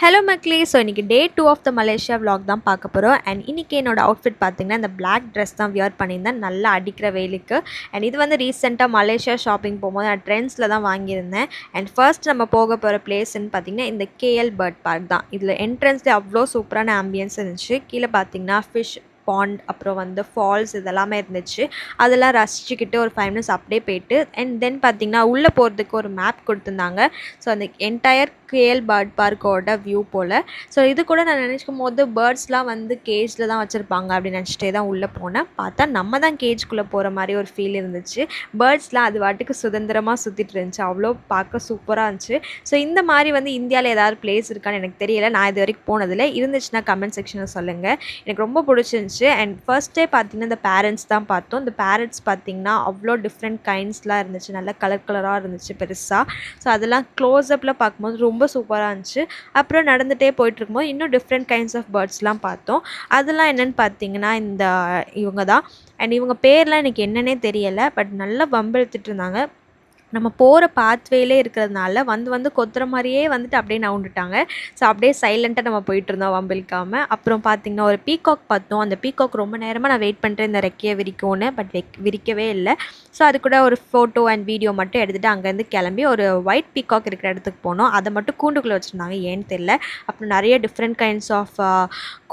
Hello மக்களே. So இன்றைக்கி டே 2 of the Malaysia vlog தான் பார்க்க போகிறோம். அண்ட் இன்றைக்கி என்னோடய அவுட்ஃபிட் பார்த்திங்கன்னா இந்த பிளாக் ட்ரெஸ் தான் வியர் பண்ணியிருந்தேன் நல்லா அடிக்கிற வெயிலுக்கு. அண்ட் இது வந்து ரீசெண்டாக மலேசியா ஷாப்பிங் போகும்போது நான் ட்ரெண்ட்ஸில் தான் வாங்கியிருந்தேன். அண்ட் ஃபர்ஸ்ட் நம்ம போக போகிற பிளேஸ்ன்னு பார்த்திங்கன்னா இந்த கேஎல் பேர்ட் பார்க் தான். இதில் என்ட்ரன்ஸில் அவ்வளோ சூப்பரான ஆம்பியன்ஸ் இருந்துச்சு. கீழே பார்த்திங்கன்னா ஃபிஷ் பாண்ட் அப்புறம் வந்து ஃபால்ஸ் இதெல்லாமே இருந்துச்சு. அதெல்லாம் ரசிச்சுக்கிட்டு ஒரு 5 மினிட்ஸ் அப்படியே போயிட்டு அண்ட் தென் பார்த்திங்கன்னா உள்ளே போகிறதுக்கு ஒரு மேப் கொடுத்துருந்தாங்க. ஸோ அந்த என்டையர் கேஎல் பேர்ட் பார்க்கோட வியூ போல். ஸோ இது கூட நான் நினச்சிக்கும் போது பேர்ட்ஸ்லாம் வந்து கேஜில் தான் வச்சுருப்பாங்க அப்படின்னு நினச்சிட்டே தான் உள்ளே போனேன். பார்த்தா நம்ம தான் கேஜ்குள்ளே போகிற மாதிரி ஒரு ஃபீல் இருந்துச்சு. பேர்ட்ஸ்லாம் அது வாட்டுக்கு சுதந்திரமாக சுற்றிட்டு இருந்துச்சு. அவ்வளோ பார்க்க சூப்பராக இருந்துச்சு. ஸோ இந்த மாதிரி வந்து இந்தியாவில் ஏதாவது பிளேஸ் இருக்கான்னு எனக்கு தெரியலை. நான் இது வரைக்கும் போனதில்லை. இருந்துச்சுன்னா கமெண்ட் செக்ஷனில் சொல்லுங்கள். எனக்கு ரொம்ப பிடிச்சிருந்துச்சு. அண்ட் ஃபர்ஸ்ட் டே பார்த்திங்கன்னா இந்த பேரண்ட்ஸ் தான் பார்த்தோம். இந்த பேரண்ட்ஸ் பார்த்திங்கன்னா அவ்வளோ டிஃப்ரெண்ட் கைண்ட்ஸ்லாம் இருந்துச்சு. நல்லா கலர் கலராக இருந்துச்சு பெருசாக. ஸோ அதெல்லாம் க்ளோஸ்அப்பில் பார்க்கும்போது ரொம்ப சூப்பராக இருந்துச்சு. அப்புறம் நடந்துகிட்டே போயிட்டுருக்கும்போது இன்னும் டிஃப்ரெண்ட் கைண்ட்ஸ் ஆஃப் பேர்ட்ஸ்லாம் பார்த்தோம். அதெல்லாம் என்னென்னு பார்த்தீங்கன்னா இவங்க தான். அண்ட் இவங்க பேர்லாம் எனக்கு என்னன்னே தெரியலை. பட் நல்லா வம்பிழுத்துட்டு இருந்தாங்க. நம்ம போகிற பாத்வேலே இருக்கிறதுனால வந்து கொத்துற மாதிரியே வந்துட்டு அப்படியே நவுண்டுட்டாங்க. ஸோ அப்படியே சைலண்ட்டாக நம்ம போயிட்டுருந்தோம் வம்பிழுக்காமல். அப்புறம் பார்த்திங்கன்னா ஒரு பீகாக் பார்த்தோம். அந்த பீகாக் ரொம்ப நேரமாக நான் வெயிட் பண்ணுறேன் இந்த ரெக்கையை விரிக்கும்னு. பட் விரிக்கவே இல்லை. ஸோ அது கூட ஒரு ஃபோட்டோ அண்ட் வீடியோ மட்டும் எடுத்துகிட்டு அங்கேருந்து கிளம்பி ஒரு ஒயிட் பீகாக் இருக்கிற இடத்துக்கு போனோம். அதை மட்டும் கூண்டுக்குள்ளே வச்சுருந்தாங்க, ஏன்னு தெரியல. அப்புறம் நிறைய டிஃப்ரெண்ட் கைண்ட்ஸ் ஆஃப்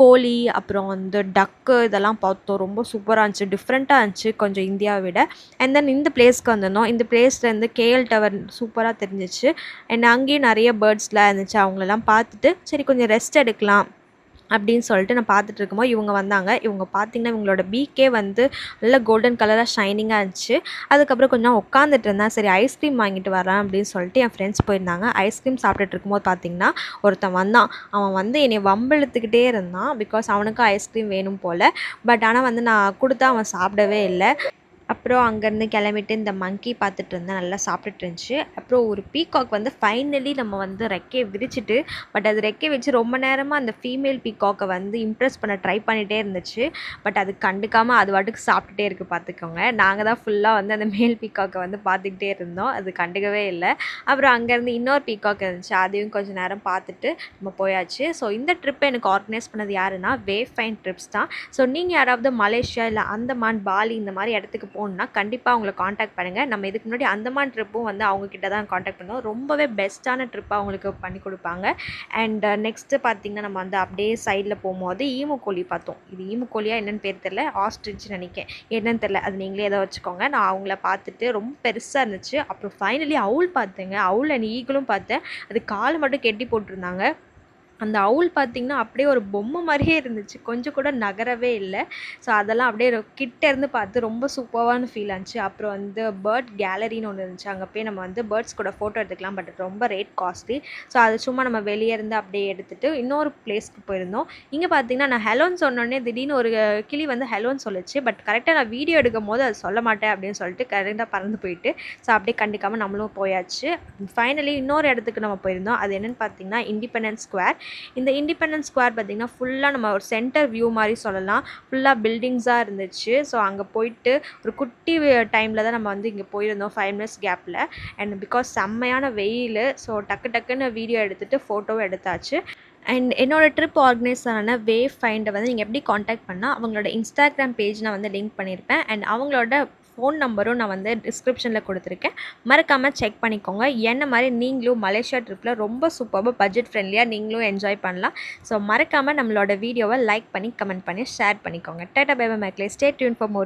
கோழி அப்புறம் வந்து டக்கு இதெல்லாம் பார்த்தோம். ரொம்ப சூப்பராக இருந்துச்சு, டிஃப்ரெண்ட்டாக இருந்துச்சு கொஞ்சம் இந்தியாவை விட. அண்ட் தென் இந்த பிளேஸ்க்கு வந்திருந்தோம். இந்த பிளேஸ்லேருந்து கேஎல் டவர் சூப்பராக தெரிஞ்சிச்சு. அண்ட் அங்கேயும் நிறைய பேர்ட்ஸ்லாம் இருந்துச்சு. அவங்களெல்லாம் பார்த்துட்டு சரி கொஞ்சம் ரெஸ்ட் எடுக்கலாம் அப்படின்னு சொல்லிட்டு நான் பார்த்துட்டு இருக்கும்போது இவங்க வந்தாங்க. இவங்க பார்த்திங்கன்னா இவங்களோட பீக்கே வந்து நல்ல கோல்டன் கலராக ஷைனிங்காக இருந்துச்சு. அதுக்கப்புறம் கொஞ்சம் உட்காந்துட்டு இருந்தேன். சரி ஐஸ்கிரீம் வாங்கிட்டு வரேன் அப்படின்னு சொல்லிட்டு என் ஃப்ரெண்ட்ஸ் போயிருந்தாங்க. ஐஸ்கிரீம் சாப்பிட்டுட்டு இருக்கும்போது பார்த்திங்கன்னா ஒருத்தன் வந்தான். அவன் வந்து என்னை வம்பிழுத்துக்கிட்டே இருந்தான். பிகாஸ் அவனுக்கும் ஐஸ்கிரீம் வேணும் போல். பட் ஆனால் வந்து நான் கொடுத்தா அவன் சாப்பிடவே இல்லை. அப்புறம் அங்கேருந்து கிளம்பிட்டு இந்த மங்கி பார்த்துட்டு இருந்தேன். நல்லா சாப்பிட்டுட்டு இருந்துச்சு. அப்புறம் ஒரு பீகாக் வந்து ஃபைனலி நம்ம வந்து ரெக்கையை விரிச்சிட்டு, பட் அது ரெக்கையை வச்சு ரொம்ப நேரமாக அந்த ஃபீமேல் பீகாக்கை வந்து இம்ப்ரெஸ் பண்ண ட்ரை பண்ணிகிட்டே இருந்துச்சு. பட் அது கண்டுக்காமல் அது வாட்டுக்கு சாப்பிட்டுட்டே இருக்குது பார்த்துக்கோங்க. நாங்கள் தான் ஃபுல்லாக வந்து அந்த மேல் பீகாக்கை வந்து பார்த்துக்கிட்டே இருந்தோம். அது கண்டுக்கவே இல்லை. அப்புறம் அங்கேருந்து இன்னொரு பீகாக் இருந்துச்சு. அதையும் கொஞ்சம் நேரம் பார்த்துட்டு நம்ம போயாச்சு. ஸோ இந்த ட்ரிப்பை எனக்கு ஆர்கனைஸ் பண்ணது யாருன்னா வேவ் ஃபைன் ட்ரிப்ஸ் தான். ஸோ நீங்கள் யாராவது மலேசியா இல்லை அந்தமான் பாலி இந்த மாதிரி இடத்துக்கு போகணுன்னா கண்டிப்பாக அவங்களை காண்டாக்ட் பண்ணுங்கள். நம்ம இதுக்கு முன்னாடி அந்தமான் ட்ரிப்பும் வந்து அவங்கக்கிட்ட தான் காண்டாக்ட் பண்ணோம். ரொம்பவே பெஸ்ட்டான ட்ரிப்பாக அவங்களுக்கு பண்ணி கொடுப்பாங்க. அண்ட் நெக்ஸ்ட்டு பார்த்திங்கன்னா நம்ம வந்து அப்படியே சைடில் போகும்போது ஈமுக்கோழி பார்த்தோம். இது ஈமுக்கோழியாக என்னென்னு பேர் தெரில, ஆஸ்ட்ரிச் நினைக்கிறேன், என்னன்னு தெரில, அது நீங்களே ஏதோ வச்சுக்கோங்க. நான் அவங்கள பார்த்துட்டு ரொம்ப பெருசாக இருந்துச்சு. அப்புறம் ஃபைனலி அவுல் பார்த்தேங்க. அவுல் அண்ட் ஈகிளும் பார்த்தேன். அது கால் மட்டும் கெட்டி போட்டிருந்தாங்க. அந்த அவுல் பார்த்திங்கன்னா அப்படியே ஒரு பொம்மை மாதிரியே இருந்துச்சு. கொஞ்சம் கூட நகரவே இல்லை. ஸோ அதெல்லாம் அப்படியே கிட்ட இருந்து பார்த்து ரொம்ப சூப்பரான ஃபீல் ஆச்சு. அப்புறம் வந்து பேர்ட் கேலரின்னு ஒன்று இருந்துச்சு. அங்கே போய் நம்ம வந்து பேர்ட்ஸ் கூட ஃபோட்டோ எடுத்துக்கலாம். பட் ரொம்ப ரேட் காஸ்ட்லி. ஸோ அது சும்மா நம்ம வெளியே இருந்து அப்படியே எடுத்துகிட்டு இன்னொரு பிளேஸ்க்கு போயிருந்தோம். இங்கே பார்த்திங்கன்னா நான் ஹெலோன்னு சொன்னோடனே திடீர்னு ஒரு கிளி வந்து ஹெலோன்னு சொல்லிச்சு. பட் கரெக்டாக நான் வீடியோ எடுக்கும் போது அது சொல்ல மாட்டேன் அப்படின்னு சொல்லிட்டு கரெக்டாக பறந்து போயிட்டு ஸோ அப்படியே கண்டுக்காமல் நம்மளும் போயாச்சு. ஃபைனலி இன்னொரு இடத்துக்கு நம்ம போயிருந்தோம். அது என்னென்னு பார்த்திங்கன்னா இண்டிபெண்டன்ஸ் ஸ்கொயர். இந்த இண்டிபெண்டன்ஸ் ஸ்கொயர் பார்த்திங்கன்னா ஃபுல்லாக நம்ம ஒரு சென்டர் வியூ மாதிரி சொல்லலாம். ஃபுல்லாக பில்டிங்ஸாக இருந்துச்சு. ஸோ அங்கே போயிட்டு ஒரு குட்டி டைமில் தான் நம்ம வந்து இங்கே போயிருந்தோம் 5 மினிட்ஸ் கேப்பில். அண்ட் பிகாஸ் செம்மையான வெயில். ஸோ டக்குன்னு வீடியோ எடுத்துகிட்டு ஃபோட்டோவும் எடுத்தாச்சு. அண்ட் என்னோடய ட்ரிப் ஆர்கனைஸரான வேவ் ஃபைண்டை வந்து நீங்கள் எப்படி காண்டாக்ட் பண்ணால் அவங்களோட இன்ஸ்டாகிராம் பேஜ் நான் வந்து லிங்க் பண்ணியிருப்பேன். அண்ட் அவங்களோட ஃபோன் நம்பரும் நான் வந்து டிஸ்கிரிப்ஷனில் கொடுத்துருக்கேன். மறக்காமல் செக் பண்ணிக்கோங்க. என்ன மாதிரி நீங்களும் மலேசியா ட்ரிப்பில் ரொம்ப சூப்பராக பட்ஜெட் ஃப்ரெண்ட்லியாக நீங்களும் என்ஜாய் பண்ணலாம். ஸோ மறக்காமல் நம்மளோட வீடியோவை லைக் பண்ணி கமெண்ட் பண்ணி ஷேர் பண்ணிக்கோங்க. டாடா பை பை மக்களே. Stay tune for more.